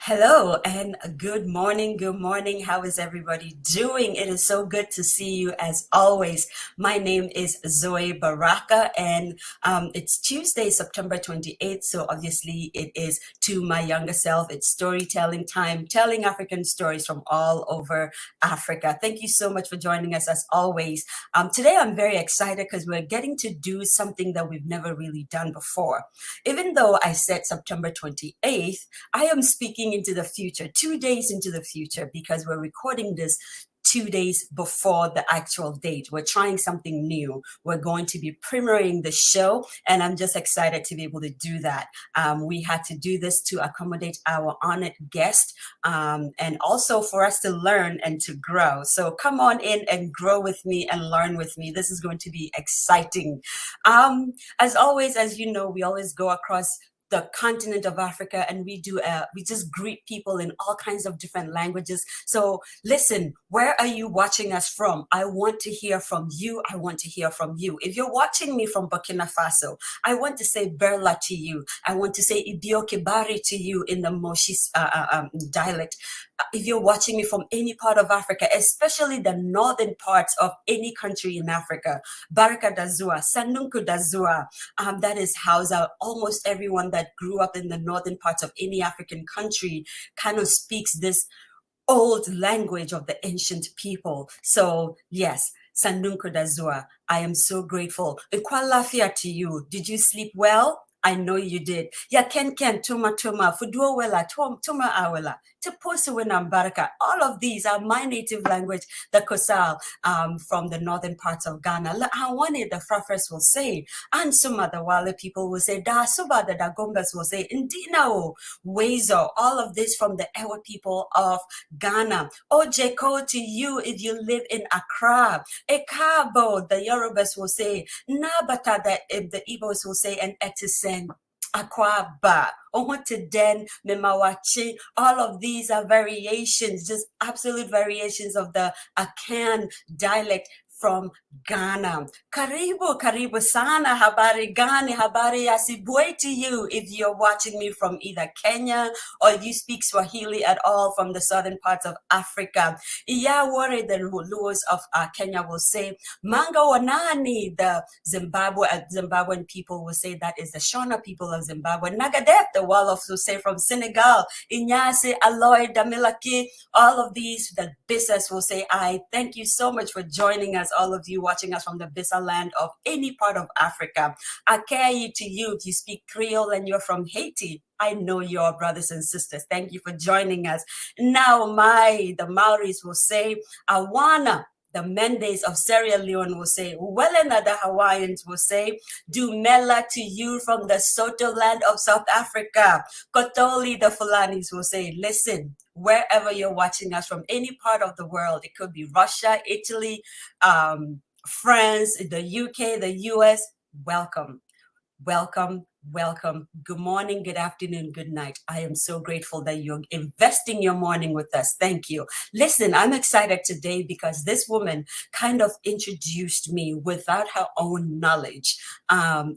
Hello and good morning. Good morning. How is everybody doing? It is so good to see you as always. My name is Zoe Baraka and it's Tuesday, September 28th. So obviously it is to my younger self. It's storytelling time, telling African stories from all over Africa. Thank you so much for joining us as always. Today I'm very excited because we're getting to do something that we've never really done before. Even though I said September 28th, I am speaking into the future, 2 days into the future, because we're recording this 2 days before the actual date. We're trying something new. We're going to be premiering the show, and I'm just excited to be able to do that. We had to do this to accommodate our honored guest, and also for us to learn and to grow. So come on in and grow with me and learn with me. This is going to be exciting. As always, as you know, we always go across the continent of Africa, and we just greet people in all kinds of different languages. So listen, where are you watching us from? I want to hear from you. I want to hear from you. If you're watching me from Burkina Faso, I want to say Berla to you. I want to say Ibioke Bari to you in the Moshi dialect. If you're watching me from any part of Africa, especially the northern parts of any country in Africa, Baraka Dazua, Sanunku Dazua, that is Hausa. Almost everyone that grew up in the northern parts of any African country kind of speaks this old language of the ancient people. So yes, Sandunko Dazua, I am so grateful. Ikwalafia to you. Did you sleep well? I know you did. Ya ken tuma fuduo wela tuma awela teposu wenambaraka. All of these are my native language, the Kosal, from the northern parts of Ghana. Hawane the Frafres will say, and Suma the Wale people will say, Da Suba the Dagombas will say, Indinao, Wezo, all of this from the Ewa people of Ghana. Ojeko to you if you live in Accra. Ekabo, the Yorubas will say. Nabata, the Igbos will say. And Etisen. Akwaba, Omoten, Memawachi, all of these are variations, just absolute variations of the Akan dialect from Ghana. Karibu sana, habari gani, habari yasibwe to you if you're watching me from either Kenya or if you speak Swahili at all from the southern parts of Africa. Iyawore, the Luos of Kenya will say, Manga wanani, the Zimbabwean people will say that is the Shona people of Zimbabwe. Nagadef, the Wolof will say from Senegal. Inyase, Aloy, Damilaki, all of these, the Bissas will say, I thank you so much for joining us, all of you watching us from the Bissa land of any part of Africa. Akayi to you if you speak Creole and you're from Haiti. I know you're brothers and sisters. Thank you for joining us. Now, the Maoris will say, Awana. The Mendes of Sierra Leone will say, Welena, the Hawaiians will say, Dumela to you from the Soto land of South Africa. Kotoli, the Fulanis will say, listen, wherever you're watching us from any part of the world, it could be Russia, Italy, France, the UK, the US, welcome. Welcome, welcome. Good morning, good afternoon, good night. I am so grateful that you're investing your morning with us. Thank you. Listen, I'm excited today because this woman kind of introduced me without her own knowledge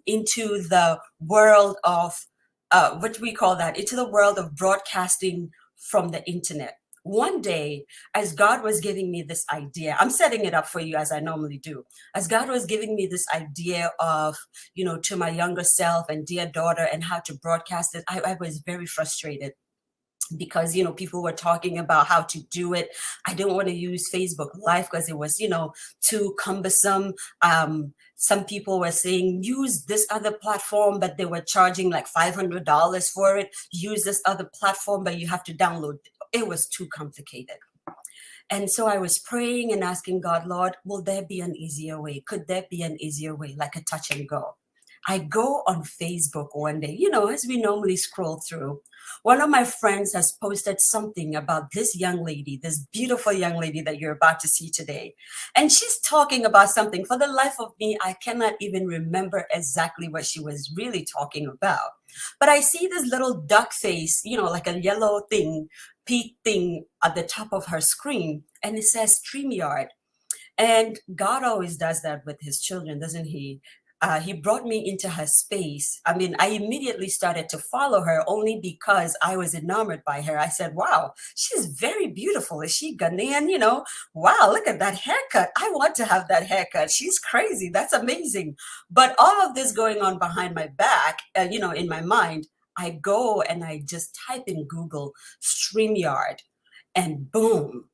into the world of, what do we call that? Into the world of broadcasting from the internet. One day, as God was giving me this idea, I'm setting it up for you as I normally do. As God was giving me this idea of, to my younger self and dear daughter and how to broadcast it, I was very frustrated because, people were talking about how to do it. I didn't want to use Facebook Live because it was, too cumbersome. Some people were saying, use this other platform, but they were charging like $500 for it. Use this other platform, but you have to download. It was too complicated. And so I was praying and asking God, Lord, will there be an easier way? Could there be an easier way, like a touch and go? I go on Facebook one day, as we normally scroll through. One of my friends has posted something about this young lady, this beautiful young lady that you're about to see today. And she's talking about something. For the life of me, I cannot even remember exactly what she was really talking about. But I see this little duck face, like a yellow thing, peak thing at the top of her screen. And it says StreamYard. And God always does that with his children, doesn't he? he brought me into her space. I mean, I immediately started to follow her only because I was enamored by her. I said, wow, she's very beautiful. Is she Ghanaian? You know, wow, look at that haircut. I want to have that haircut. She's crazy. That's amazing. But all of this going on behind my back, you know, in my mind, I go and I just type in Google StreamYard, and boom,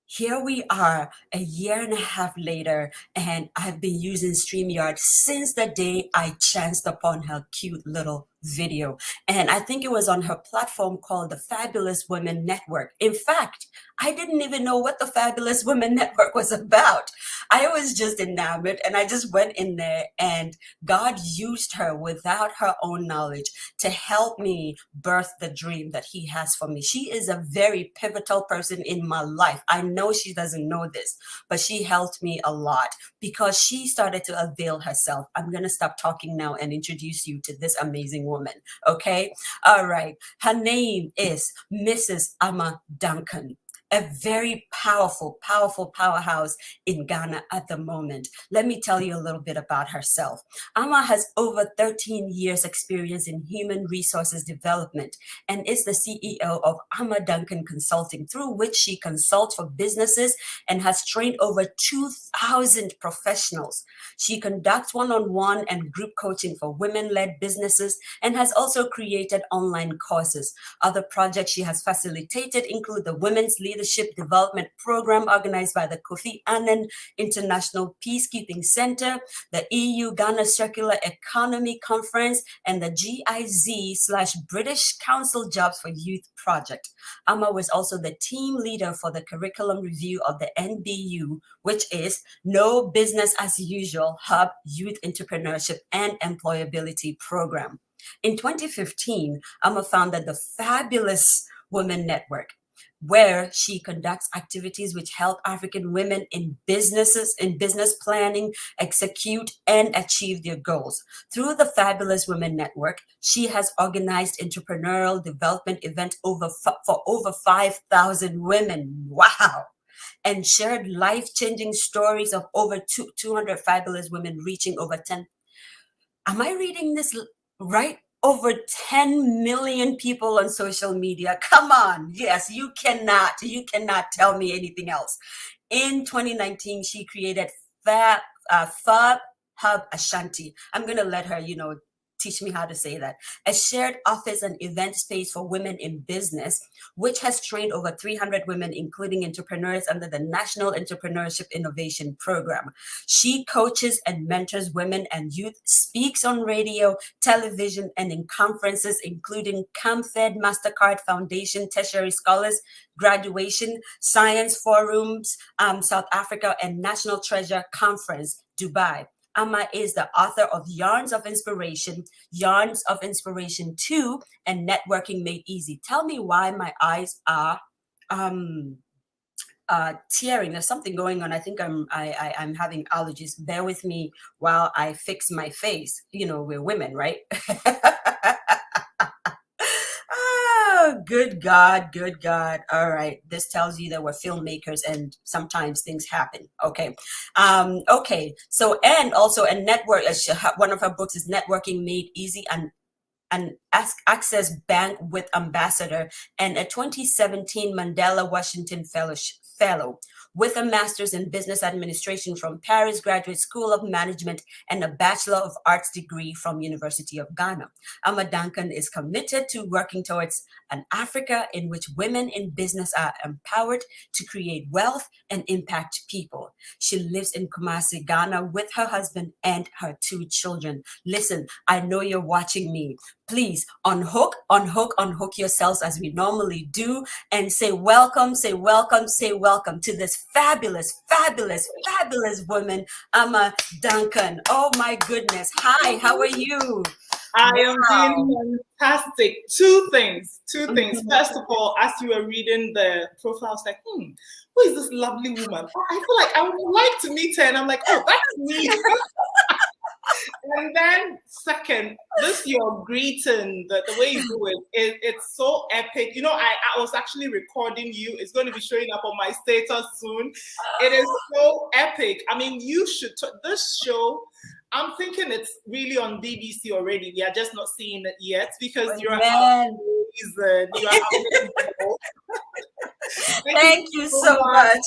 here we are a year and a half later, and I've been using StreamYard since the day I chanced upon her cute little video. And I think it was on her platform called the Fabulous Women Network. In fact, I didn't even know what the Fabulous Women Network was about. I was just enamored, and I just went in there, and God used her without her own knowledge to help me birth the dream that He has for me. She is a very pivotal person in my life. I know she doesn't know this, but she helped me a lot because she started to avail herself. I'm going to stop talking now and introduce you to this amazing woman. Okay. All right. Her name is Mrs. Ama Duncan, a very powerful, powerful powerhouse in Ghana at the moment. Let me tell you a little bit about herself. Ama has over 13 years experience in human resources development and is the CEO of Ama Duncan Consulting, through which she consults for businesses and has trained over 2,000 professionals. She conducts one-on-one and group coaching for women-led businesses and has also created online courses. Other projects she has facilitated include the Women's Leadership Development Program organized by the Kofi Annan International Peacekeeping Center, the EU Ghana Circular Economy Conference, and the GIZ/British Council Jobs for Youth project. Ama was also the team leader for the curriculum review of the NBU, which is No Business as Usual Hub Youth Entrepreneurship and Employability Program. In 2015, Ama founded the Fabulous Women Network, where she conducts activities which help African women in businesses, in business planning, execute, and achieve their goals. Through the Fabulous Women Network, she has organized entrepreneurial development events for over 5,000 women. Wow. And shared life-changing stories of over 200 fabulous women reaching over 10. Am I reading this right? Over 10 million people on social media. Come on. Yes, you cannot tell me anything else. In 2019, she created Fab Hub Ashanti. I'm going to let her, teach me how to say that. A shared office and event space for women in business, which has trained over 300 women, including entrepreneurs, under the National Entrepreneurship Innovation Program. She coaches and mentors women and youth, speaks on radio, television, and in conferences, including CamFed, MasterCard Foundation, Tertiary Scholars, Graduation, Science Forums, South Africa, and National Treasure Conference, Dubai. Ama is the author of Yarns of Inspiration 2, and Networking Made Easy. Tell me why my eyes are tearing. There's something going on. I think I'm having allergies. Bear with me while I fix my face. We're women, right? Good God. All right. This tells you that we're filmmakers and sometimes things happen. Okay. Okay. So, and also a network, one of her books is Networking Made Easy, and an Access Bank with Ambassador, and a 2017 Mandela Washington Fellow with a master's in business administration from Paris Graduate School of Management and a Bachelor of Arts degree from University of Ghana. Ama Duncan is committed to working towards an Africa in which women in business are empowered to create wealth and impact people. She lives in Kumasi, Ghana with her husband and her 2 children. Listen, I know you're watching me. Please unhook yourselves as we normally do and say welcome to this fabulous woman, Ama Duncan. Oh my goodness. Hi, how are you? I am doing fantastic. Two things. First of all, as you were reading the profile, I was like, who is this lovely woman? I feel like I would like to meet her. And I'm like, oh, that's me. And then second, this your greeting, the way you do it's so epic. I was actually recording you. It's going to be showing up on my status soon. It is so epic. I mean, you should, this show, I'm thinking it's really on BBC already. We are just not seeing it yet because you're Amen. amazing. You are amazing. Thank you so much.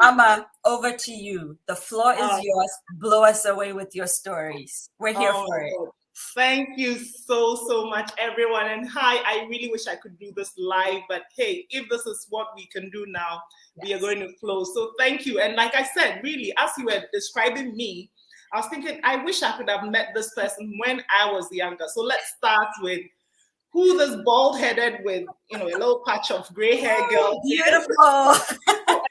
Ama, over to you. The floor is yours. Blow us away with your stories. We're here for it. God. Thank you so much, everyone. And hi, I really wish I could do this live, but hey, if this is what we can do now, yes, we are going to flow. So thank you. And like I said, really, as you were describing me, I was thinking, I wish I could have met this person when I was younger. So let's start with who this bald-headed with, a little patch of gray hair girl. Beautiful.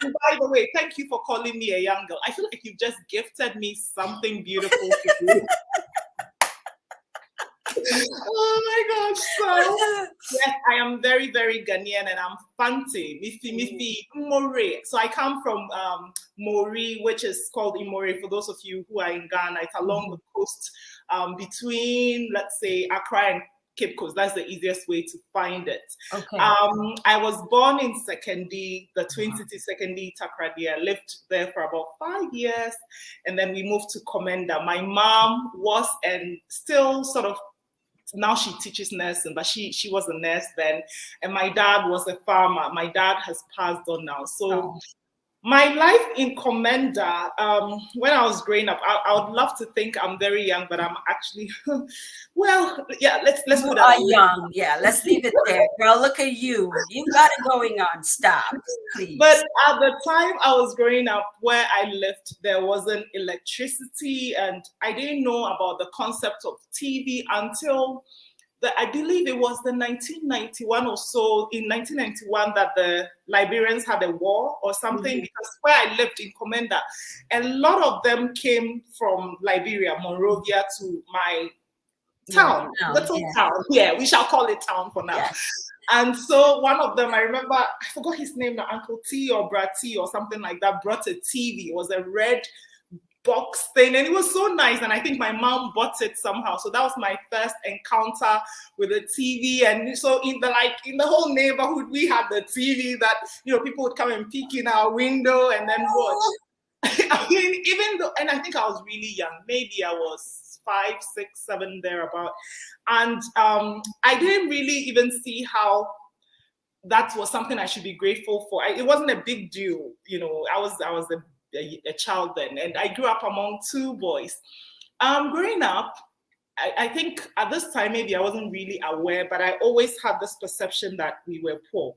And by the way, thank you for calling me a young girl. I feel like you've just gifted me something beautiful to do. Oh my gosh. So yes, I am very, very Ghanaian and I'm Fante, Mifi, More. So I come from Mori, which is called Imore for those of you who are in Ghana. It's along the coast between, let's say, Accra and Cape Coast. That's the easiest way to find it. Okay. I was born in Sekondi, the Twin City Sekondi, Takrady. I lived there for about 5 years, and then we moved to Komenda. My mom was and still sort of, now she teaches nursing, but she was a nurse then, and my dad was a farmer. My dad has passed on now, so. My life in Komenda, when I was growing up, I would love to think I'm very young, but I'm actually, well, yeah, let's put that. You are young, yeah, let's leave it there. Girl, look at you. You got it going on. Stop, please. But at the time I was growing up, where I lived, there wasn't electricity, and I didn't know about the concept of TV until I believe it was the 1991 or so, in 1991, that the Liberians had a war or something, because where I lived in Komenda, a lot of them came from Liberia, Monrovia, to my town, little town. Yeah, we shall call it town for now. Yes. And so one of them, I remember, I forgot his name, Uncle T or Brat T or something like that, brought a TV. It was a red box thing, and it was so nice, and I think my mom bought it somehow. So that was my first encounter with a TV. And so in the whole neighborhood, we had the TV that people would come and peek in our window and then watch. I mean, even though, and I think I was really young, maybe I was 5, 6, 7 thereabout, and I didn't really even see how that was something I should be grateful for. It wasn't a big deal, I was a child then, and I grew up among 2 boys. Growing up, I think at this time maybe I wasn't really aware, but I always had this perception that we were poor.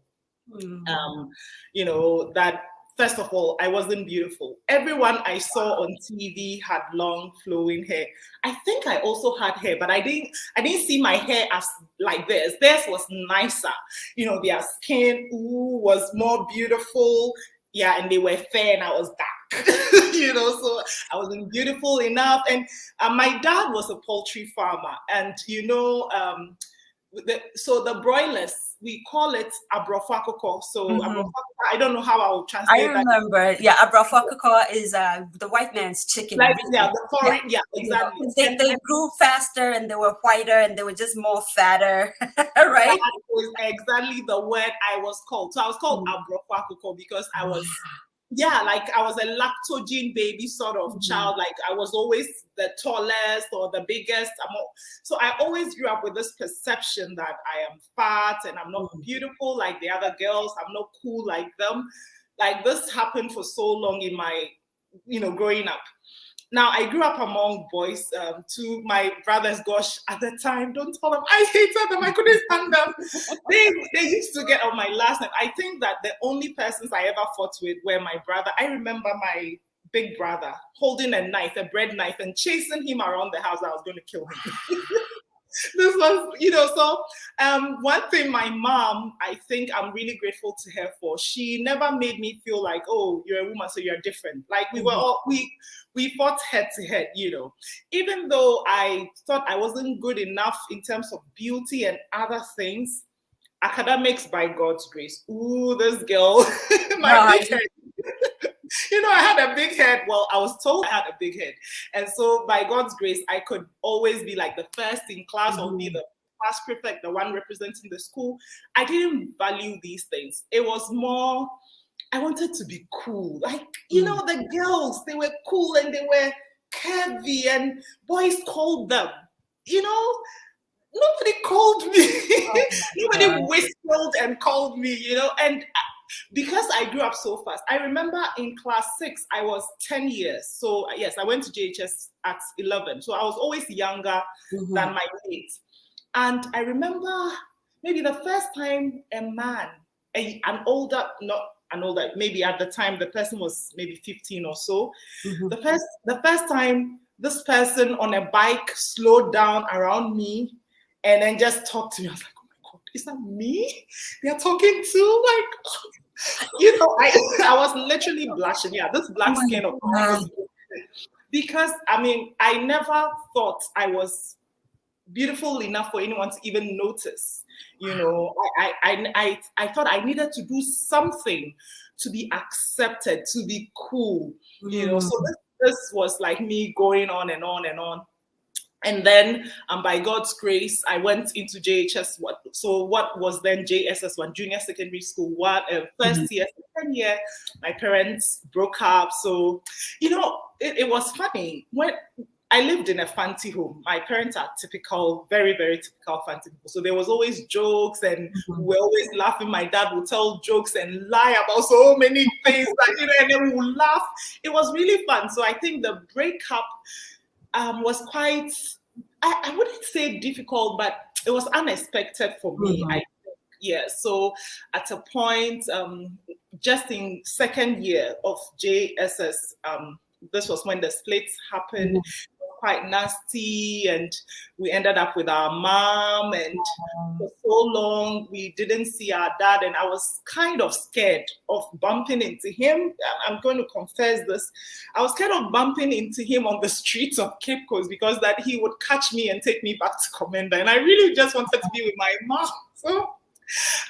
That first of all, I wasn't beautiful. Everyone I saw on TV had long flowing hair. I think I also had hair, but I didn't see my hair as like this. Theirs was nicer. Their skin was more beautiful. Yeah, and they were fair and I was dark, so I wasn't beautiful enough. And my dad was a poultry farmer, and so the broilers, we call it abrofakoko. So abrofakoko, I don't know how I will translate that. I remember, yeah, abrofakoko is the white man's chicken. Like, yeah, the foreign, yeah, exactly. They grew faster and they were whiter and they were just more fatter, right? That was exactly the word I was called. So I was called abrofakoko because I was, like I was a lactogen baby sort of child. Like I was always the tallest or the biggest. So I always grew up with this perception that I am fat and I'm not beautiful like the other girls. I'm not cool like them. Like this happened for so long in my, growing up. Now, I grew up among boys, 2, my brothers, gosh, at the time, don't tell them, I hated them, I couldn't stand them. They used to get on my last name. I think that the only persons I ever fought with were my brother. I remember my big brother holding a knife, a bread knife, and chasing him around the house. I was going to kill him. This was, so one thing my mom, I think I'm really grateful to her for, she never made me feel like, oh, you're a woman, so you're different. Like we were all, we fought head to head, even though I thought I wasn't good enough in terms of beauty and other things, academics by God's grace. Ooh, this girl, my big head. I had a big head. Well, I was told I had a big head. And so by God's grace, I could always be like the first in class or be the class prefect, the one representing the school. I didn't value these things. It was more, I wanted to be cool. Like, you know, the girls, they were cool and they were curvy and boys called them. You know, nobody called me. Oh Nobody whistled and called me, you know. And because I grew up so fast, I remember in class 6, I was 10 years. So yes, I went to JHS at 11. So I was always younger than my mates. And I remember maybe the first time a man, an older, not an older, maybe at the time the person was maybe 15 or so. The first time this person on a bike slowed down around me and then just talked to me, I was like, oh my God, is that me they're talking to? Like, you know, I was literally blushing. Yeah, this black skin of mine. Because I mean, I never thought I was beautiful enough for anyone to even notice. You know, I thought I needed to do something to be accepted, to be cool. You know, so this was like me going on and on and on. And then, by God's grace, I went into JHS. What was then JSS1, Junior Secondary School. First year, second year, my parents broke up. So, you know, it was funny. When I lived in a fancy home, my parents are typical, very, very typical fancy people. So there was always jokes and we were always laughing. My dad would tell jokes and lie about so many things, that, you know, and then we would laugh. It was really fun. So I think the breakup was quite, I wouldn't say difficult, but it was unexpected for me. I think, yeah. So at a point, just in second year of JSS, this was when the splits happened. Quite nasty, and we ended up with our mom, and for so long we didn't see our dad, and I was kind of scared of bumping into him. I'm going to confess this. I was kind of bumping into him on the streets of Cape Coast, because that he would catch me and take me back to Commander, and I really just wanted to be with my mom. So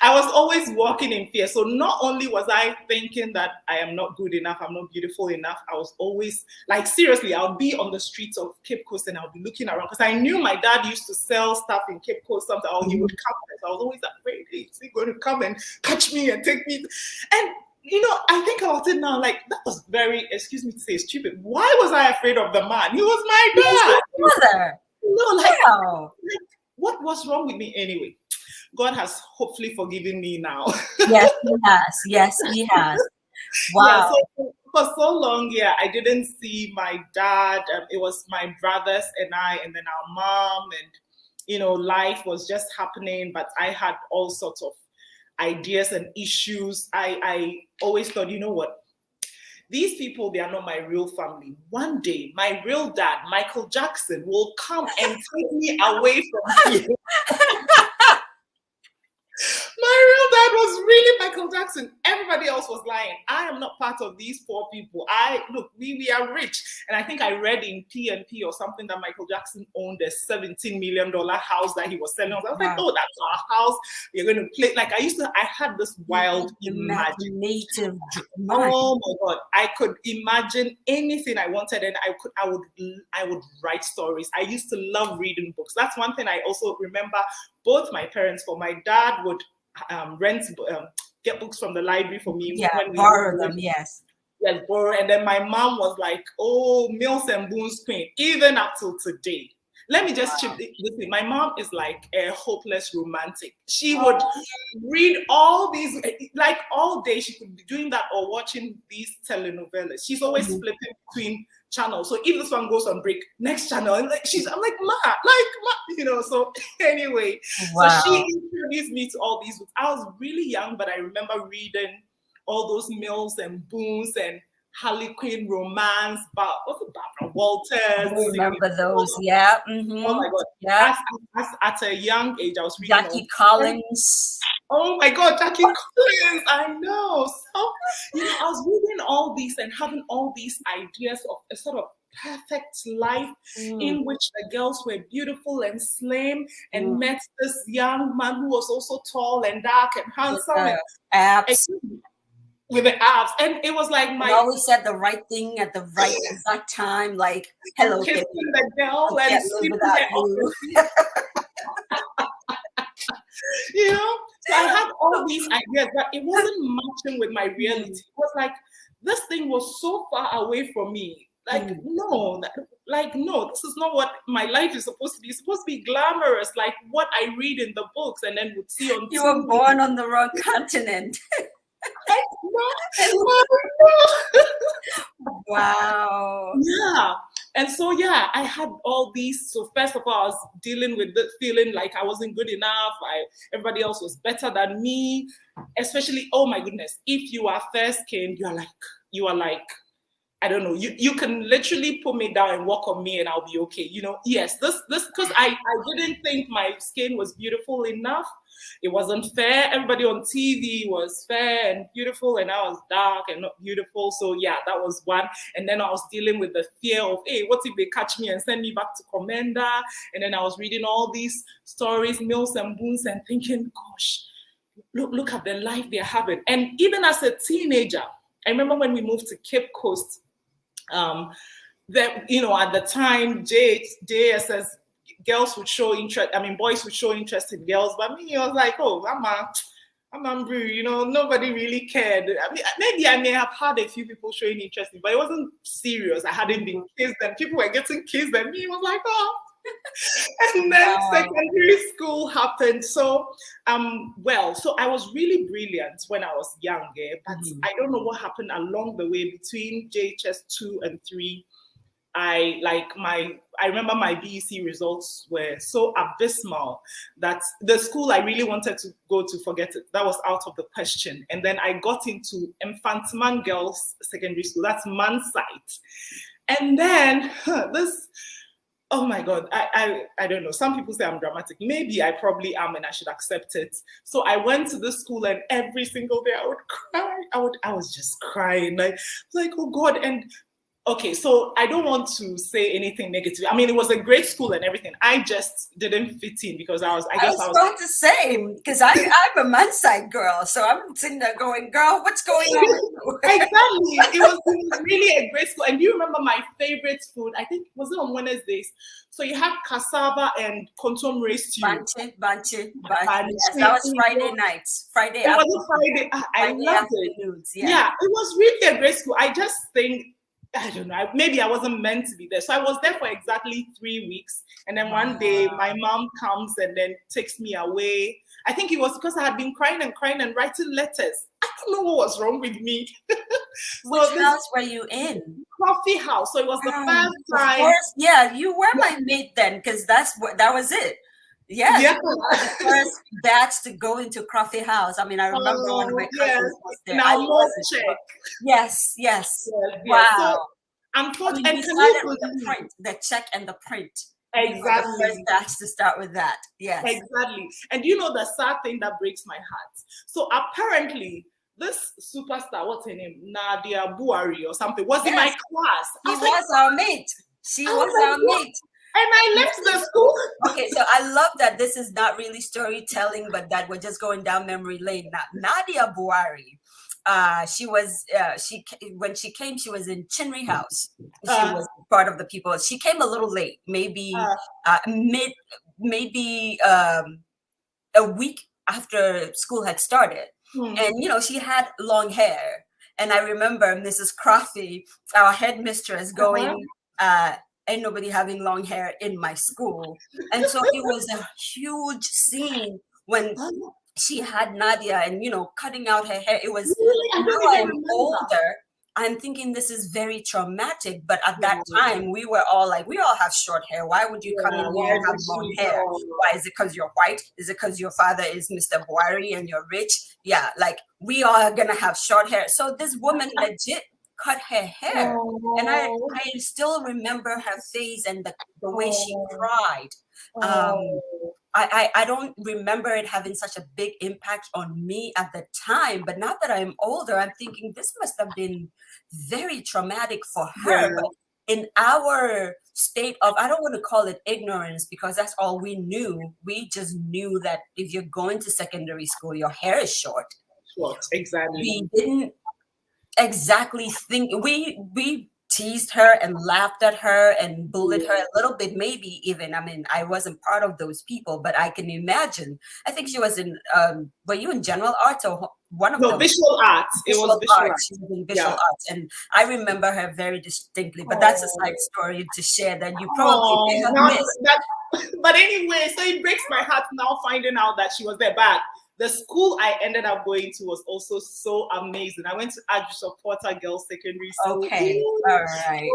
I was always walking in fear. So not only was I thinking that I am not good enough, I'm not beautiful enough, I was always, like, seriously, I would be on the streets of Cape Coast and I would be looking around, because I knew my dad used to sell stuff in Cape Coast, something, or he would come. So I was always afraid, hey, is he going to come and catch me and take me? And, you know, I think about it now, like, that was very, excuse me to say, stupid. Why was I afraid of the man? He was my dad. Mother. No, like, what was wrong with me anyway? God has hopefully forgiven me now. Yes, he has. Yes, he has. Wow. Yeah, so for so long, yeah, I didn't see my dad. It was my brothers and I, and then our mom, and, you know, life was just happening. But I had all sorts of ideas and issues. I always thought, you know what? These people, they are not my real family. One day, my real dad, Michael Jackson, will come and take me away from here. My real dad was really Michael Jackson. Everybody else was lying. I am not part of these poor people. We are rich. And I think I read in P&P or something that Michael Jackson owned a $17 million house that he was selling. I was like, oh, that's our house. We're going to play. Like, I had this wild imaginative mind. Oh my God. I could imagine anything I wanted, and I would write stories. I used to love reading books. That's one thing I also remember. Both my parents, for my dad would get books from the library for me. Yeah, when borrow them, yes. Yes, borrow. And then my mom was like, oh, Mills and Boon's queen, even up till today. Let me just chip this in. My mom is like a hopeless romantic. She would read all these, like all day she could be doing that or watching these telenovelas. She's always flipping between channels. So if this one goes on break, next channel, and I'm like, Ma, you know. So anyway, so she introduced me to all these books. I was really young, but I remember reading all those Mills and Boons and Harlequin romance, but also Barbara Walters. I remember those, yeah. Oh my God. Yeah. At a young age, I was reading Jackie Collins. Oh my God, Jackie Collins, I know. So, you know, I was reading all these and having all these ideas of a sort of perfect life in which the girls were beautiful and slim, and met this young man who was also tall and dark and handsome. Abs. With the abs, and it was like I always said the right thing at the right exact time, like hello, kissing the girl and sleeping without you. You know, so So I had all these ideas, but it wasn't matching with my reality. It was like this thing was so far away from me. Like, no, no, this is not what my life is supposed to be. It's supposed to be glamorous, like what I read in the books and then would see on You TV. were born on the wrong continent. Wow. Yeah. And so, yeah, I had all these. So first of all, I was dealing with the feeling like I wasn't good enough. Everybody else was better than me. Especially, oh my goodness, if you are fair skinned, you are like, I don't know, you can literally put me down and walk on me and I'll be okay. You know, yes, this because I didn't think my skin was beautiful enough. It wasn't fair. Everybody on TV was fair and beautiful, and I was dark and not beautiful. So yeah, that was one. And then I was dealing with the fear of, hey, what if they catch me and send me back to Commander? And then I was reading all these stories, Mills and Boons, and thinking, gosh, look at the life they're having. And even as a teenager, I remember when we moved to Cape Coast, that, you know, at the time, JSS, girls would show interest. I mean, boys would show interest in girls, but me, I was like, oh, I'm Brew, you know, nobody really cared. I mean, maybe I may have had a few people showing interest in, but it wasn't serious. I hadn't been kissed, and people were getting kissed, and me was like, oh. And then secondary school happened. So, so I was really brilliant when I was younger, but I don't know what happened along the way between JHS 2 and 3. I remember my BEC results were so abysmal that the school I really wanted to go to, forget it. That was out of the question. And then I got into Infantman Girls Secondary School. That's Mansite. And then this. Oh my God, I don't know. Some people say I'm dramatic. Maybe I probably am, and I should accept it. So I went to this school, and every single day I would cry. I was just crying, like, oh God. And okay, so I don't want to say anything negative. I mean, it was a great school and everything. I just didn't fit in because I was about to say, because I'm a Manside girl, so I'm sitting there going, girl, what's going on? Exactly. It was really a great school. And do you remember my favorite food? I think, was it on Wednesdays? So you have cassava and kontom rice stew. Banche. Yes, that was Friday nights. Friday afternoon. It was Friday. I loved it. Yeah, it was really a great school. I just think, I don't know, maybe I wasn't meant to be there. So I was there for exactly 3 weeks. And then one day my mom comes and then takes me away. I think it was because I had been crying and writing letters. I don't know what was wrong with me. Which house were you in? Coffee house. So it was the first time. Of course, yeah, you were my mate then, because that was it. Yes, yeah. The first batch to go into Coffee House. I mean, I remember one of my cousins was there. Now more check. Yes. Wow. So, unfortunately, we started with the print, the check and the print. Exactly. The first batch to start with that. Yes. Exactly. And you know the sad thing that breaks my heart. So apparently, this superstar, what's her name? Nadia Buhari or something, was in my class. She was our mate. She was our mate. And I left the school. Okay, so I love that this is not really storytelling, but that we're just going down memory lane. Now, Nadia Buhari, when she came, she was in Chinry House. She was part of the people. She came a little late, maybe a week after school had started. And, you know, she had long hair. And I remember Mrs. Crofty, our headmistress, going, ain't nobody having long hair in my school. And so it was a huge scene when she had Nadia and, you know, cutting out her hair. It was, now I'm older, I'm thinking this is very traumatic. But at that time, we were all like, we all have short hair. Why would you come in here and have long hair? Why? Is it because you're white? Is it because your father is Mr. Buhari and you're rich? Yeah, like we all are going to have short hair. So this woman legit cut her hair. And I still remember her face and the way she cried. I don't remember it having such a big impact on me at the time, but now that I'm older, I'm thinking this must have been very traumatic for her. But in our state of, I don't want to call it ignorance because that's all we knew. We just knew that if you're going to secondary school, your hair is short. Exactly. We didn't exactly think, we teased her and laughed at her and bullied her a little bit, maybe even. I mean, I wasn't part of those people, but I can imagine. I think she was in, were you in general arts or one of No, those? visual arts. It was Visual visual arts. She arts. was in visual Yeah. arts. And I remember her very distinctly, but that's a side Oh, story to share that you probably may oh, have now missed. that, but anyway, so it breaks my heart now finding out that she was there. But the school I ended up going to was also so amazing. I went to Archbishop Porter Girls Secondary School. Okay. Ooh, All right.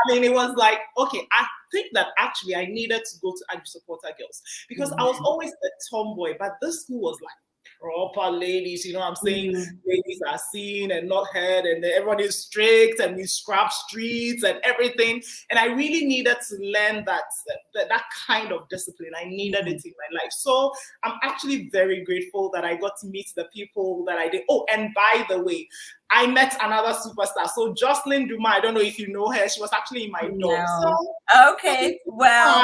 I mean, it was like, okay, I think that actually I needed to go to Archbishop Porter Girls because I was always a tomboy, but this school was like proper ladies, you know what I'm saying? Ladies are seen and not heard, and everyone is strict, and we scrub streets and everything. And I really needed to learn that kind of discipline. I needed it in my life. So I'm actually very grateful that I got to meet the people that I did. Oh, and by the way, I met another superstar. So Jocelyn Duma, I don't know if you know her. She was actually in my dorm. So, okay, well,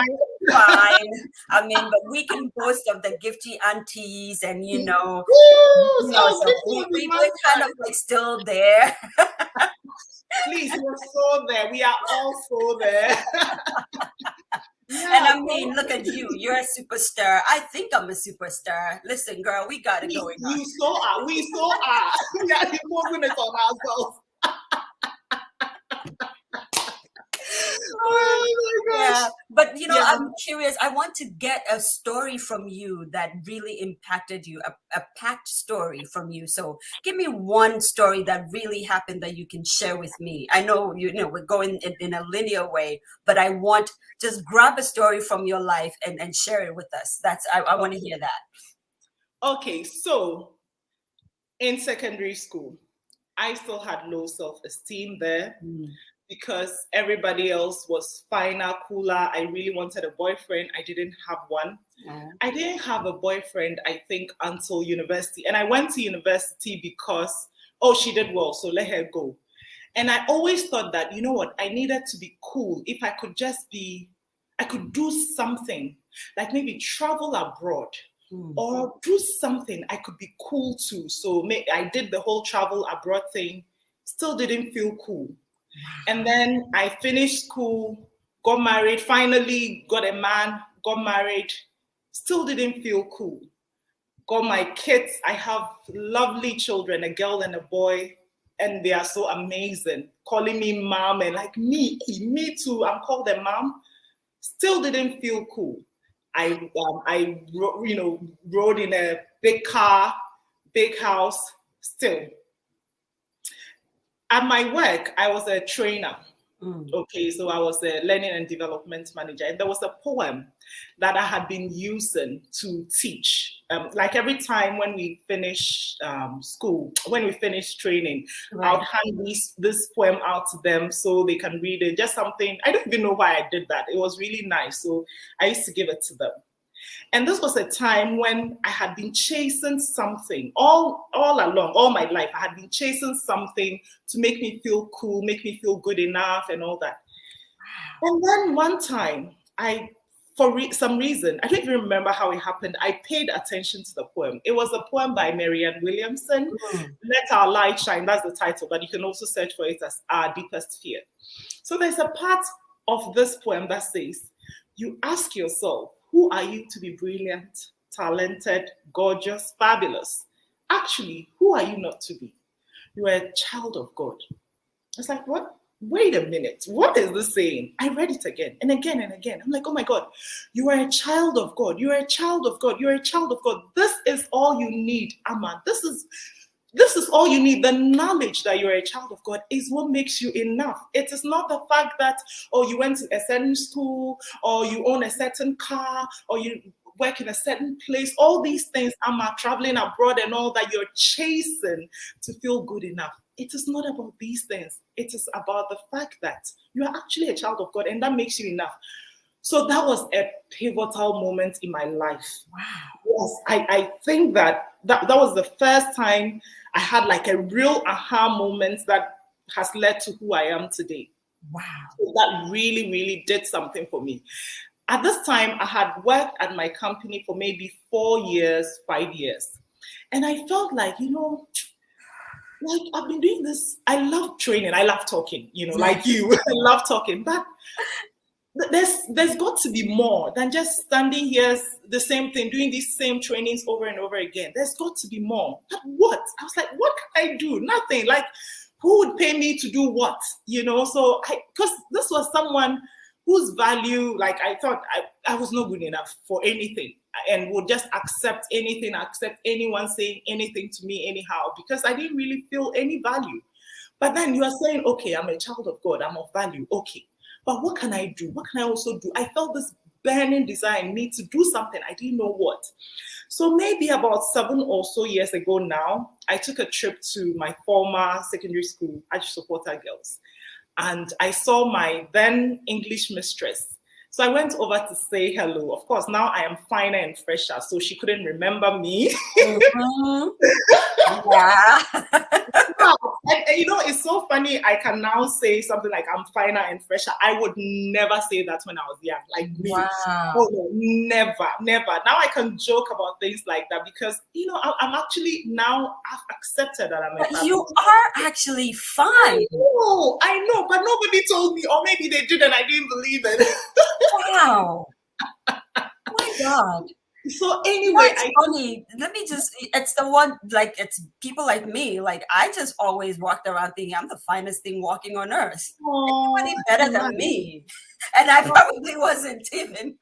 fine. I mean, but we can boast of the gifty aunties, and so we're kind of like still there. Please, we're so there. We are all so there. Yeah, and I mean, look at you. You're a superstar. I think I'm a superstar. Listen, girl, we got it going on. We so are. We are imposing it on ourselves. Oh my gosh. Yeah, but I'm curious. I want to get a story from you that really impacted you, a packed story from you. So give me one story that really happened that you can share with me. I know we're going in a linear way, but I want just grab a story from your life and share it with us. I want to hear that. Okay, so in secondary school, I still had low self-esteem there. Because everybody else was finer, cooler. I really wanted a boyfriend. I didn't have one. I didn't have a boyfriend, I think, until university. And I went to university because, she did well, so let her go. And I always thought that, you know what, I needed to be cool. If I could I could do something, like maybe travel abroad or do something, I could be cool too. So I did the whole travel abroad thing, still didn't feel cool. And then I finished school, got married, finally got a man, got married, still didn't feel cool. Got my kids. I have lovely children, a girl and a boy, and they are so amazing. Calling me mom and like me too. I'm called a mom. Still didn't feel cool. I rode in a big car, big house, still. At my work, I was a trainer. Okay, so I was a learning and development manager. And there was a poem that I had been using to teach. Like every time when we finish school, when we finish training, I would hand this poem out to them so they can read it. Just something, I don't even know why I did that. It was really nice. So I used to give it to them. And this was a time when I had been chasing something all along, all my life. I had been chasing something to make me feel cool, make me feel good enough and all that. And then one time, for some reason, I don't even remember how it happened, I paid attention to the poem. It was a poem by Marianne Williamson, Let Our Light Shine. That's the title, but you can also search for it as Our Deepest Fear. So there's a part of this poem that says, you ask yourself, who are you to be brilliant, talented, gorgeous, fabulous? Actually, who are you not to be? You are a child of God. It's like, what? Wait a minute. What is this saying? I read it again and again and again. I'm like, oh my God, you are a child of God. You are a child of God. You are a child of God. This is all you need, Ama. This is all you need. The knowledge that you're a child of God is what makes you enough. It is not the fact that, you went to a certain school, or you own a certain car, or you work in a certain place. All these things, traveling abroad and all that, you're chasing to feel good enough. It is not about these things. It is about the fact that you are actually a child of God, and that makes you enough. So that was a pivotal moment in my life. Wow. Yes, I think that was the first time I had like a real aha moment that has led to who I am today. Wow. So that really, really did something for me. At this time, I had worked at my company for maybe 4 years, 5 years. And I felt like, like I've been doing this. I love training. I love talking, Yes. like you. I love talking. But there's got to be more than just standing here, the same thing, doing these same trainings over and over again. There's got to be more. But what? I was like, what can I do? Nothing. Like, who would pay me to do what? So because this was someone whose value, like I thought I was not good enough for anything and would just accept anything, accept anyone saying anything to me anyhow, because I didn't really feel any value. But then you are saying, okay, I'm a child of God, I'm of value. Okay. But what can I do? What can I also do? I felt this burning desire in me to do something. I didn't know what. So maybe about 7 or so years ago now, I took a trip to my former secondary school, Age Supporter Girls. And I saw my then English mistress. So I went over to say hello. Of course, now I am finer and fresher, so she couldn't remember me. Mm-hmm. Yeah. And it's so funny. I can now say something like I'm finer and fresher. I would never say that when I was young, like me. Wow. Oh no, never. Now I can joke about things like that because I'm actually now I've accepted that I'm a But you are actually fine. I know, but nobody told me, or maybe they did and I didn't believe it. Wow. My God. So anyway, it's funny. It's the one, like, it's people like me. Like, I just always walked around thinking I'm the finest thing walking on earth. Nobody better than me. And I probably wasn't even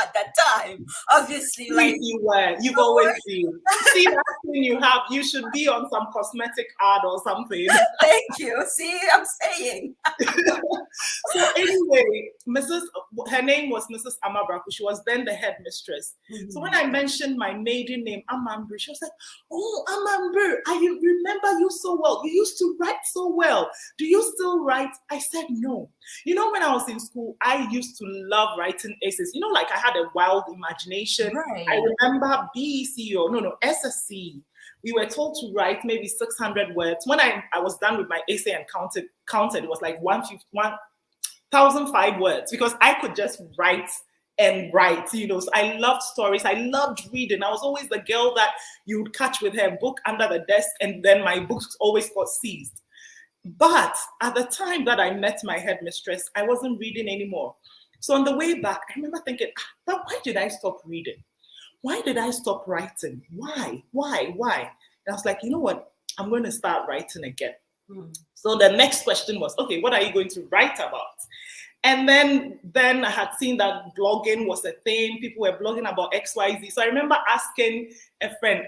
at that time. Obviously, like you were. You've always been. See that thing you have, you should be on some cosmetic ad or something. Thank you. See, I'm saying. So anyway, her name was Mrs. Ama Duncan. She was then the headmistress. Mm-hmm. So when I mentioned my maiden name, Amambu, she was like, "Oh, Amambu, I remember you so well. You used to write so well. Do you still write?" I said, "No." When I was in school, I used to love writing essays. Like I had a wild imagination. Right. I remember SSC. We were told to write maybe 600 words. When I was done with my essay and counted, it was like 1,005 words because I could just write and write. So I loved stories. I loved reading. I was always the girl that you would catch with her book under the desk, and then my books always got seized. But at the time that I met my headmistress, I wasn't reading anymore. So on the way back, I remember thinking, but why did I stop reading? Why did I stop writing? Why? And I was like, you know what? I'm going to start writing again. So the next question was, okay, what are you going to write about? And then I had seen that blogging was a thing. People were blogging about XYZ. So I remember asking a friend,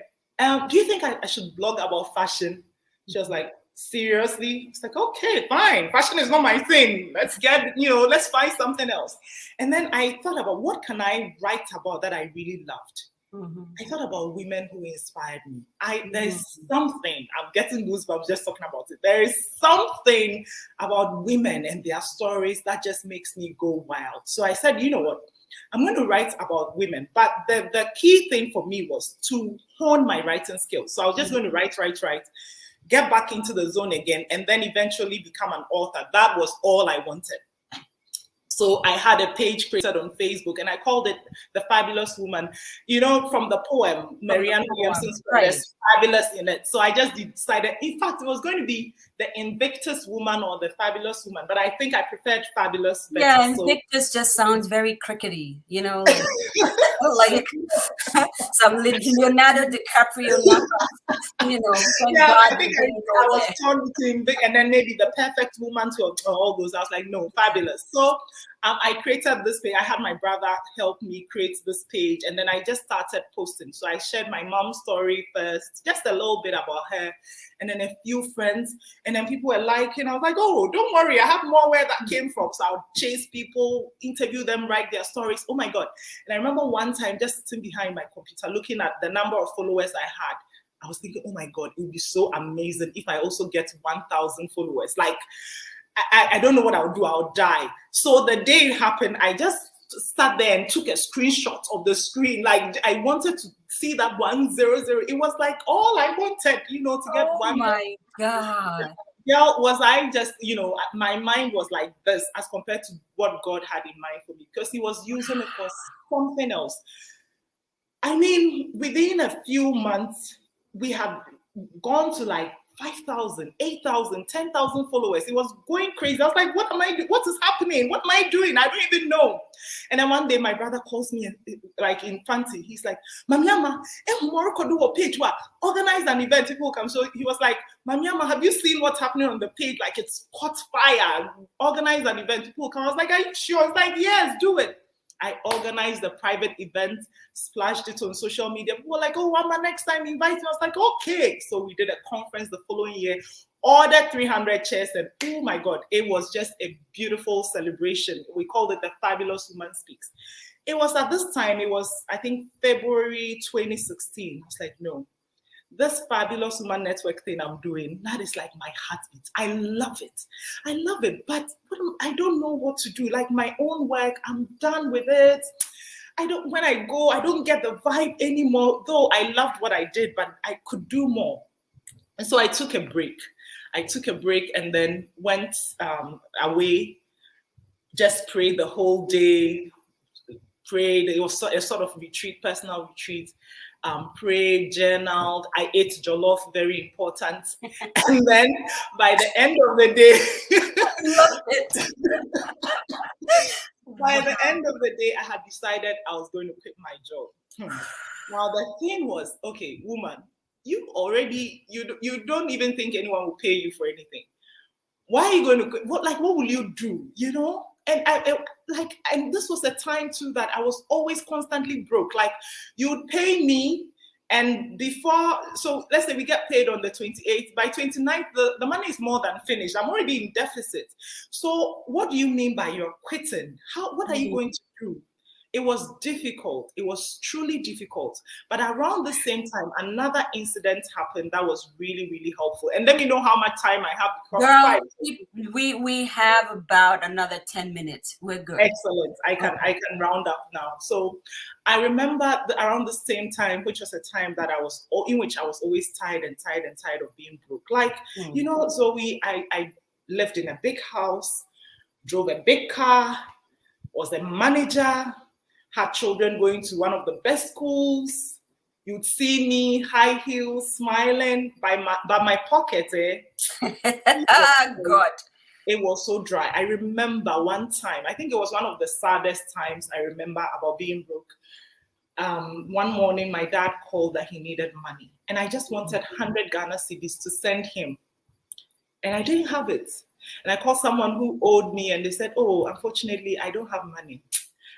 do you think I should blog about fashion? She was like, seriously? It's like, okay, fine. Fashion is not my thing. Let's let's find something else. And then I thought about what can I write about that I really loved. Mm-hmm. I thought about women who inspired me. There's something, I'm getting goosebumps just talking about it. There is something about women and their stories that just makes me go wild. So I said, you know what? I'm going to write about women. But the key thing for me was to hone my writing skills. So I was just going to write, get back into the zone again, and then eventually become an author. That was all I wanted. So I had a page created on Facebook and I called it The Fabulous Woman, from the poem, Marianne Williamson's poem, there's fabulous in it. So I just decided, in fact, it was going to be The Invictus Woman or The Fabulous Woman, but I think I preferred fabulous better. Yeah, Invictus just sounds very crickety, like some Leonardo DiCaprio Yeah, I think I was torn between big and then maybe The Perfect Woman to all those. I was like, no, fabulous. So I created this page. I had my brother help me create this page, and then I just started posting. So I shared my mom's story first, just a little bit about her, and then a few friends, and then people were liking. I was like, oh, don't worry, I have more where that came from. So I would chase people, interview them, write their stories. Oh my God. And I remember one time just sitting behind my computer, looking at the number of followers I had. I was thinking, oh my God, it would be so amazing if I also get 1,000 followers. Like, I don't know what I would do. I would die. So the day it happened, I just sat there and took a screenshot of the screen. Like, I wanted to see that 100. It was like all I wanted, to get one. Oh my God. Yeah, was I just, my mind was like this as compared to what God had in mind for me, because he was using it for something else. I mean, within a few months, we have gone to like 5,000, 8,000, 10,000 followers. It was going crazy. I was like, what am I doing? What is happening? What am I doing? I don't even know. And then one day my brother calls me like in fancy. He's like, Mamiama, page, organize an event, people come. So he was like, Mamiama, have you seen what's happening on the page? Like it's caught fire. Organize an event, people come. I was like, are you sure? It's like, yes, do it. I organized a private event, splashed it on social media. People were like, oh, Ama, next time invite me. I was like, okay. So we did a conference the following year, ordered 300 chairs, and oh my God, it was just a beautiful celebration. We called it the Fabulous Woman Speaks. It was at this time, it was, I think, February 2016. I was like, no, this Fabulous Woman Network thing I'm doing, that is like my heartbeat. I love it. I love it, but I don't know what to do. Like my own work, I'm done with it. When I go, I don't get the vibe anymore, though I loved what I did, but I could do more. And so I took a break. And then went away, just prayed the whole day, prayed. It was a sort of retreat, personal retreat. Prayed, journaled. I ate jollof, very important. And then by the end of the day, Love it. by the end of the day, I had decided I was going to quit my job. Now the thing was, okay, woman, you don't even think anyone will pay you for anything. Why are you going to quit? What will you do? You know? And this was a time too that I was always constantly broke. Like you'd pay me, and so let's say we get paid on the 28th, by 29th, the money is more than finished. I'm already in deficit. So what do you mean by you're quitting? What are you going to do? It was difficult. It was truly difficult. But around the same time, another incident happened that was really, really helpful. And let me know how much time I have. Girl, we have about another 10 minutes. We're good. Excellent. I can round up now. So I remember around the same time, which was a time that in which I was always tired of being broke. Like, you know, Zoe, I lived in a big house, drove a big car, was a manager, had children going to one of the best schools. You'd see me, high heels, smiling by my pocket. God. It was so dry. I remember one time, I think it was one of the saddest times I remember about being broke. One morning, my dad called that he needed money. And I just wanted 100 Ghana cedis to send him. And I didn't have it. And I called someone who owed me, and they said, oh, unfortunately, I don't have money.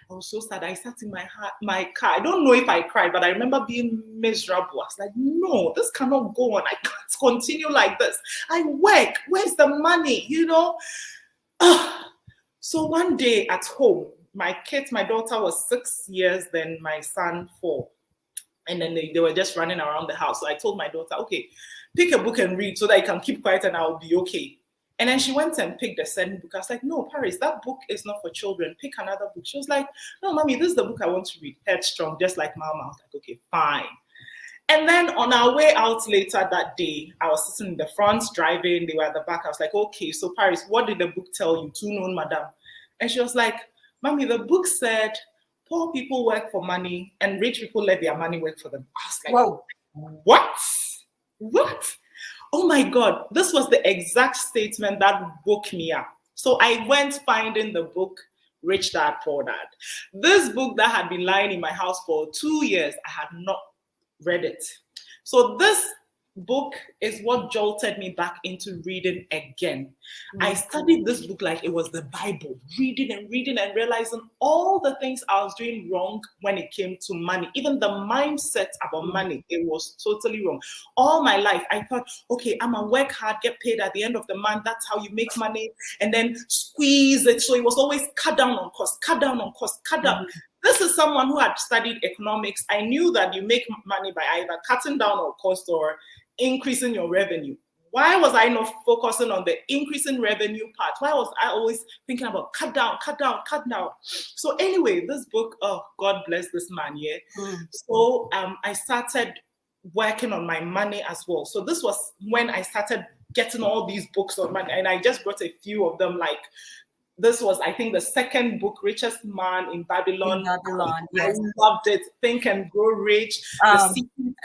I was so sad. I sat in my car. I don't know if I cried, but I remember being miserable. I was like, no, this cannot go on. I can't continue like this. I work. Where's the money? You know? So one day at home, my daughter was 6 years, then my son 4. And then they were just running around the house. So I told my daughter, okay, pick a book and read so that I can keep quiet and I'll be okay. And then she went and picked a certain book. I was like, no, Paris, that book is not for children. Pick another book. She was like, no, mommy, this is the book I want to read. Headstrong, just like mama. I was like, okay, fine. And then on our way out later that day, I was sitting in the front driving. They were at the back. I was like, okay, so Paris, what did the book tell you? Too known, madam. And she was like, mommy, the book said poor people work for money and rich people let their money work for them. I was like, whoa, what? Oh my God, this was the exact statement that woke me up. So I went finding the book, Rich Dad, Poor Dad. This book that had been lying in my house for 2 years, I had not read it. So this book is what jolted me back into reading again. I studied this book like it was the Bible, reading and realizing all the things I was doing wrong when it came to money. Even the mindset about money, it was totally wrong. All my life, I thought, okay, I'm gonna work hard, get paid at the end of the month. That's how you make money, and then squeeze it. So it was always cut down on cost, cut down on cost, cut down. This is someone who had studied economics. I knew that you make money by either cutting down on cost or increasing your revenue. Why was I not focusing on the increasing revenue part? Why was I always thinking about cut down? So anyway, this book, oh, God bless this man, yeah. So I started working on my money as well. So this was when I started getting all these books on money, and I just brought a few of them, like this was, I think, the second book, Richest Man in In Babylon. Babylon, I yes. loved it. Think and Grow Rich. The secret.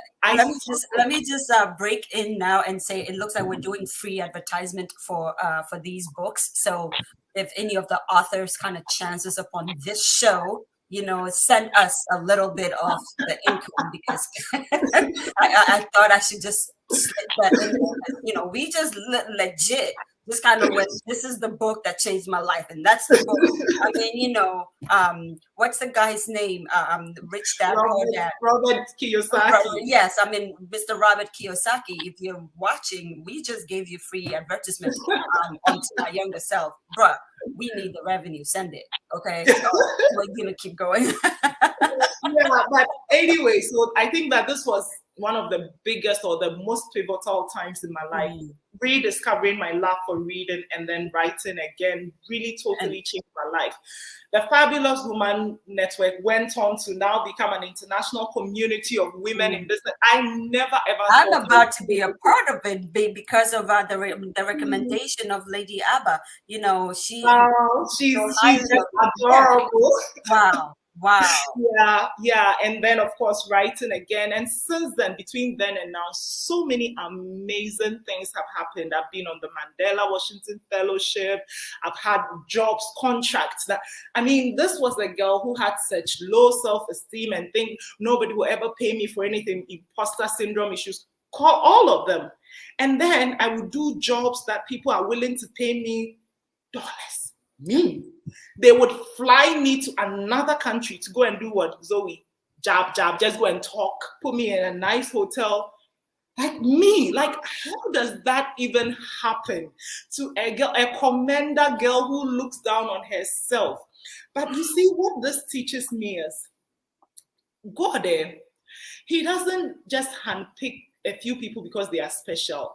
Let me just break in now and say it looks like we're doing free advertisement for these books. So if any of the authors kind of chances upon this show, you know, send us a little bit of the income, because I thought I should just slip that in there. You know, we just legit just kind of went, this is the book that changed my life, and that's the book. I mean, you know, what's the guy's name? Rich Dad Poor Dad. Robert Kiyosaki. Yes, I mean, Mr. Robert Kiyosaki. If you're watching, we just gave you free advertisement onto my younger self, bruh. We need the revenue. Send it, okay? We're gonna keep going. Yeah, but anyway, so I think that this was one of the biggest or the most pivotal times in my life. Rediscovering my love for reading and then writing again really totally changed my life. The Fabulous Woman Network went on to now become an international community of women in business. I never ever. I'm about to be a part of it because of the recommendation of Lady Abba. You know, she's just adorable. Wow. Wow. Yeah. And then, of course, writing again. And since then, between then and now, so many amazing things have happened. I've been on the Mandela Washington Fellowship. I've had jobs, contracts. I mean, this was a girl who had such low self-esteem and think nobody will ever pay me for anything, imposter syndrome issues, all of them. And then I would do jobs that people are willing to pay me dollars. They would fly me to another country to go and do what? Zoe, jab, just go and talk, put me in a nice hotel. Like me, like how does that even happen to a girl, a commander girl who looks down on herself? But you see, what this teaches me is God, He doesn't just handpick a few people because they are special.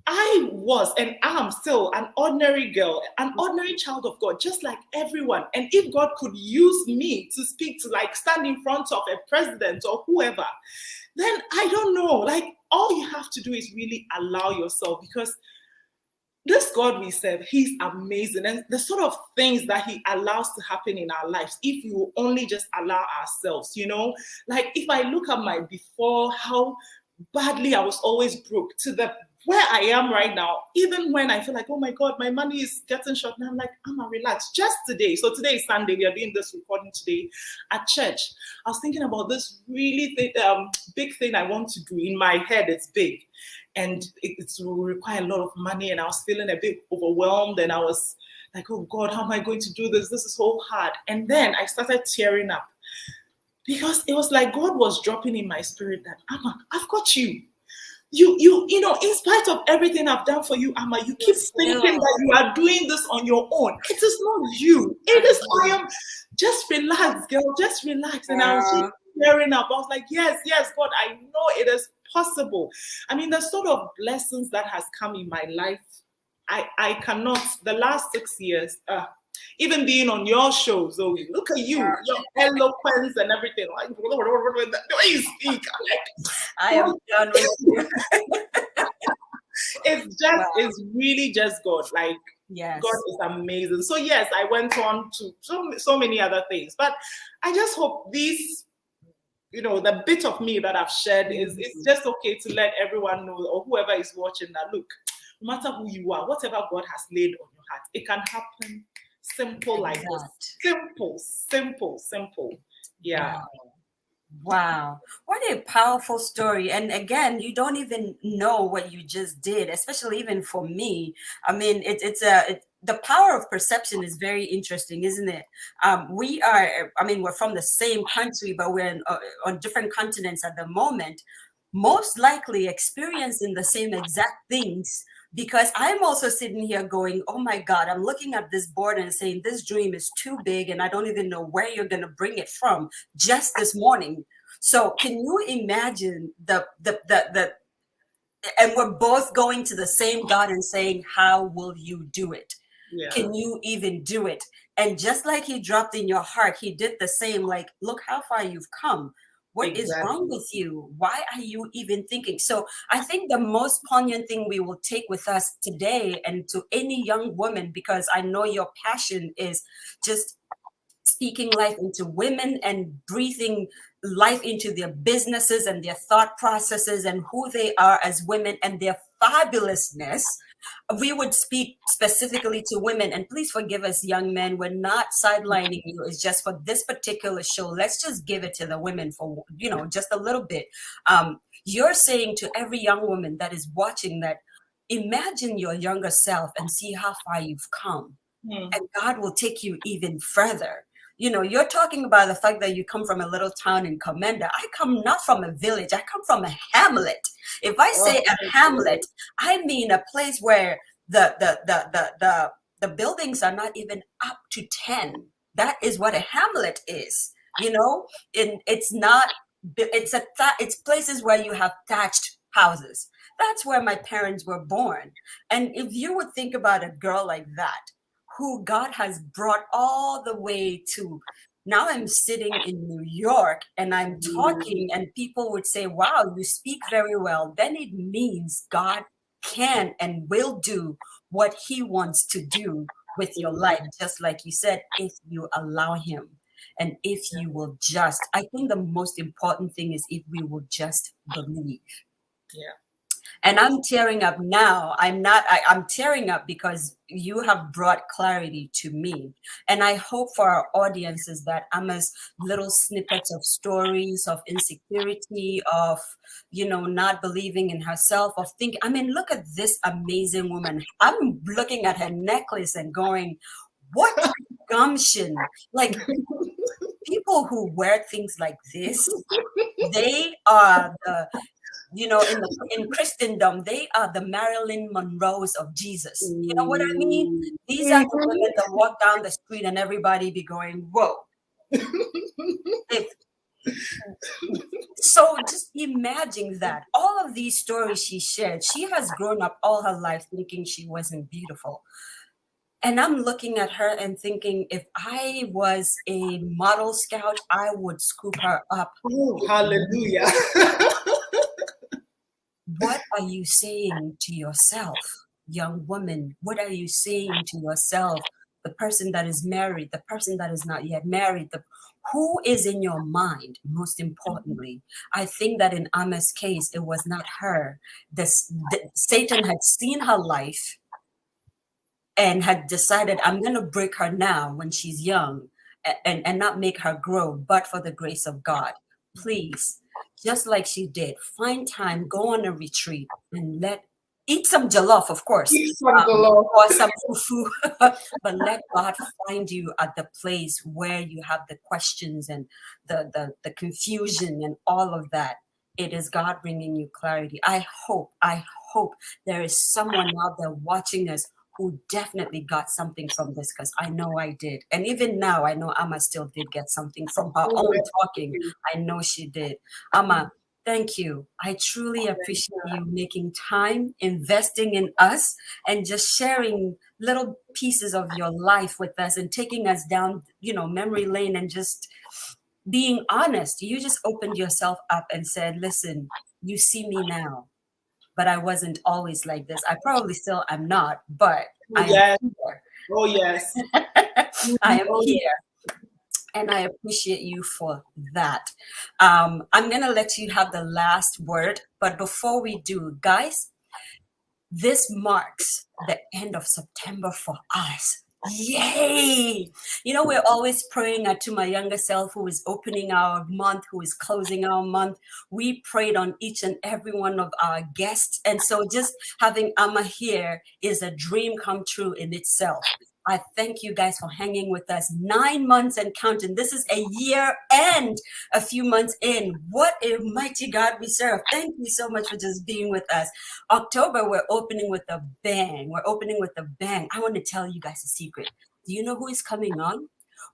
I was and am still an ordinary girl, an ordinary child of God, just like everyone. And if God could use me to speak to, like, stand in front of a president or whoever, then I don't know. Like, all you have to do is really allow yourself, because this God we serve, He's amazing. And the sort of things that He allows to happen in our lives, if we will only just allow ourselves, you know, like if I look at my before, how badly I was always broke, to the where I am right now, even when I feel like, oh my God, my money is getting short, and I'm like, I'm gonna relax. Just today, so today is Sunday, we are doing this recording today at church. I was thinking about this really big thing I want to do. In my head, it's big, and it will require a lot of money, and I was feeling a bit overwhelmed, and I was like, oh God, how am I going to do this? This is so hard. And then I started tearing up, because it was like God was dropping in my spirit that, Ama, I've got you. You know, in spite of everything I've done for you, Ama, you keep thinking that you are doing this on your own. It is not you. It is I am. Just relax, girl. Just relax. And I was just tearing up. I was like, yes, God, I know it is possible. I mean, the sort of blessings that has come in my life, I cannot. The last 6 years, even being on your show, Zoe, look at you, your eloquence and everything. Like, the way you speak, I am done with you. It's really just God. Like, yes. God is amazing. So yes, I went on to so many other things, but I just hope these, you know, the bit of me that I've shared is it's just okay to let everyone know, or whoever is watching, that look, no matter who you are, whatever God has laid on your heart, it can happen. Simple like this. Simple. Yeah. Wow. What a powerful story. And again, you don't even know what you just did, especially even for me. I mean, the power of perception is very interesting, isn't it? We're from the same country, but we're on different continents at the moment, most likely experiencing the same exact things. Because I'm also sitting here going, oh my God, I'm looking at this board and saying, this dream is too big and I don't even know where you're going to bring it from just this morning. So can you imagine and we're both going to the same God and saying, how will you do it? Yeah. Can you even do it? And just like He dropped in your heart, He did the same, like, look how far you've come. What is wrong Exactly. with you? Why are you even thinking? So I think the most poignant thing we will take with us today, and to any young woman, because I know your passion is just speaking life into women and breathing life into their businesses and their thought processes and who they are as women and their fabulousness. We would speak specifically to women, and please forgive us, young men, we're not sidelining you. It's just for this particular show, let's just give it to the women for, just a little bit. You're saying to every young woman that is watching that, imagine your younger self and see how far you've come, and God will take you even further. You're talking about the fact that you come from a little town in Comenda. I come not from a village, I come from a hamlet. If I say Oh, a hamlet, I mean a place where the buildings are not even up to 10. That is what a hamlet is. It's not, it's places where you have thatched houses. That's where my parents were born. And if you would think about a girl like that, who God has brought all the way to, now I'm sitting in New York and I'm talking, and people would say, wow, you speak very well. Then it means God can and will do what he wants to do with your life, just like you said, if you allow him. And if you will just, I think the most important thing is if we will just believe. yeah. And I'm tearing up now. I'm tearing up because you have brought clarity to me. And I hope for our audiences that Ama's little snippets of stories of insecurity, of, not believing in herself, of thinking, look at this amazing woman. I'm looking at her necklace and going, what gumption. Like, people who wear things like this, they are the, in Christendom, they are the Marilyn Monroes of Jesus. You know what I mean? These are the women that walk down the street and everybody be going, whoa. If, so just imagine that. All of these stories she shared, she has grown up all her life thinking she wasn't beautiful. And I'm looking at her and thinking, if I was a model scout, I would scoop her up. Oh, hallelujah. What are you saying to yourself, young woman? What are you saying to yourself? The person that is married, the person that is not yet married, who is in your mind, most importantly? I think that in Ama's case, it was not her. Satan had seen her life and had decided, I'm going to break her now when she's young and not make her grow, but for the grace of God. Please, just like she did, find time, go on a retreat and eat some jollof, of course, or some fufu, but let God find you at the place where you have the questions and the confusion and all of that. It is God bringing you clarity. I hope there is someone out there watching us who definitely got something from this, because I know I did. And even now, I know Ama still did get something from her own talking. I know she did. Ama, thank you. I truly appreciate you making time, investing in us, and just sharing little pieces of your life with us and taking us down, memory lane, and just being honest. You just opened yourself up and said, listen, you see me now, but I wasn't always like this. I probably still am not, but I am here. Oh, yes. I am here. And I appreciate you for that. I'm going to let you have the last word. But before we do, guys, this marks the end of September for us. Yay! We're always praying to my younger self who is opening our month, who is closing our month. We prayed on each and every one of our guests. And so just having Ama here is a dream come true in itself. I thank you guys for hanging with us. 9 months and counting. This is a year and a few months in. What a mighty God we serve. Thank you so much for just being with us. October, we're opening with a bang. We're opening with a bang. I want to tell you guys a secret. Do you know who is coming on?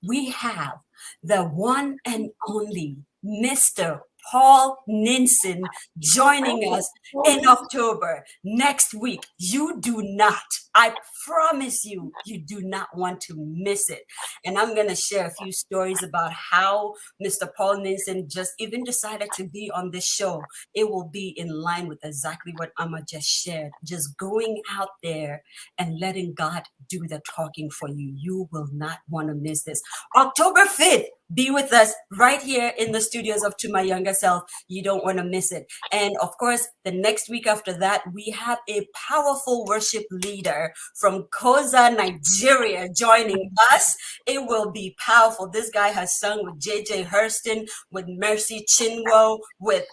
We have the one and only Mr. Paul Ninson joining us in Oh, October next week. You do not, I promise you, you do not want to miss it. And I'm going to share a few stories about how Mr. Paul Ninson just even decided to be on this show. It will be in line with exactly what Ama just shared. Just going out there and letting God do the talking for you. You will not want to miss this. October 5th, be with us right here in the studios of To My Younger Self. You don't want to miss it. And of course, the next week after that, we have a powerful worship leader from Koza, Nigeria, joining us. It will be powerful. This guy has sung with JJ Hurston, with Mercy Chinwo, with,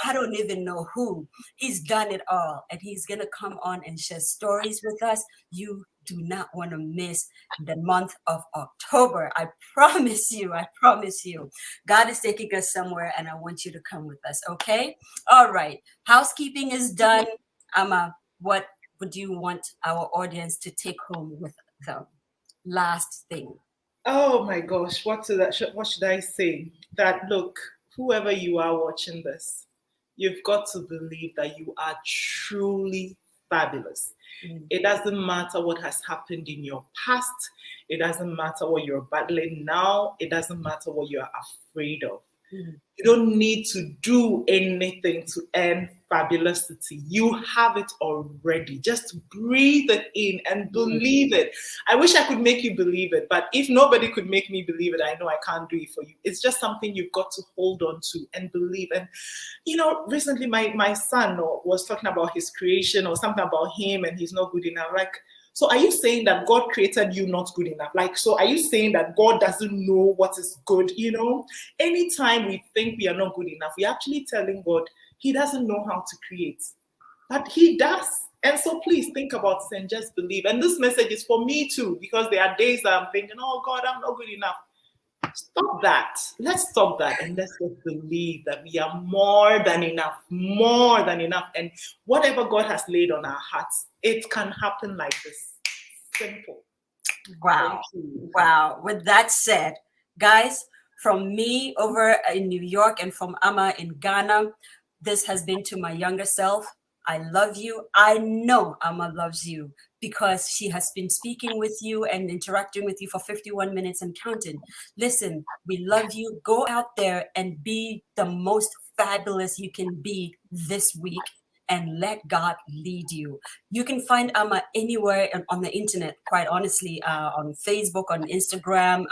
I don't even know who. He's done it all. And he's going to come on and share stories with us. You do not want to miss the month of October. I promise you. I promise you. God is taking us somewhere, and I want you to come with us. Okay. All right. Housekeeping is done. Ama, what would you want our audience to take home with them? Last thing. oh my gosh, what should I say? That look, whoever you are watching this, you've got to believe that you are truly fabulous. It doesn't matter what has happened in your past. It doesn't matter what you're battling now. It doesn't matter what you're afraid of. You don't need to do anything to earn fabulosity. You have it already. Just breathe it in and believe it. I wish I could make you believe it, but if nobody could make me believe it, I know I can't do it for you. It's just something you've got to hold on to and believe. And you know, recently my son was talking about his creation or something about him and he's not good enough. Like, so are you saying that God created you not good enough? Like, so are you saying that God doesn't know what is good? You know, anytime we think we are not good enough, we're actually telling God he doesn't know how to create, but he does. And so please think about it and just believe. And this message is for me too, because there are days that I'm thinking, oh God, I'm not good enough. Stop that. Let's stop that and let's just believe that we are more than enough, more than enough. And whatever God has laid on our hearts, it can happen like this. Simple. Wow. Wow. With that said, guys, from me over in New York and from Ama in Ghana, this has been To My Younger Self. I love you. I know Ama loves you because she has been speaking with you and interacting with you for 51 minutes and counting. Listen, we love you. Go out there and be the most fabulous you can be this week and let God lead you. You can find Ama anywhere on the internet, quite honestly, on Facebook, on Instagram.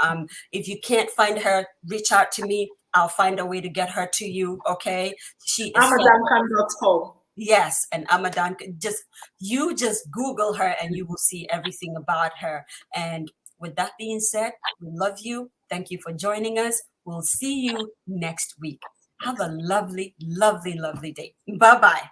If you can't find her, reach out to me. I'll find a way to get her to you, okay? She is AmaDuncan.com. Yes, and Ama Duncan. You just Google her and you will see everything about her. And with that being said, we love you. Thank you for joining us. We'll see you next week. Have a lovely, lovely, lovely day. Bye-bye.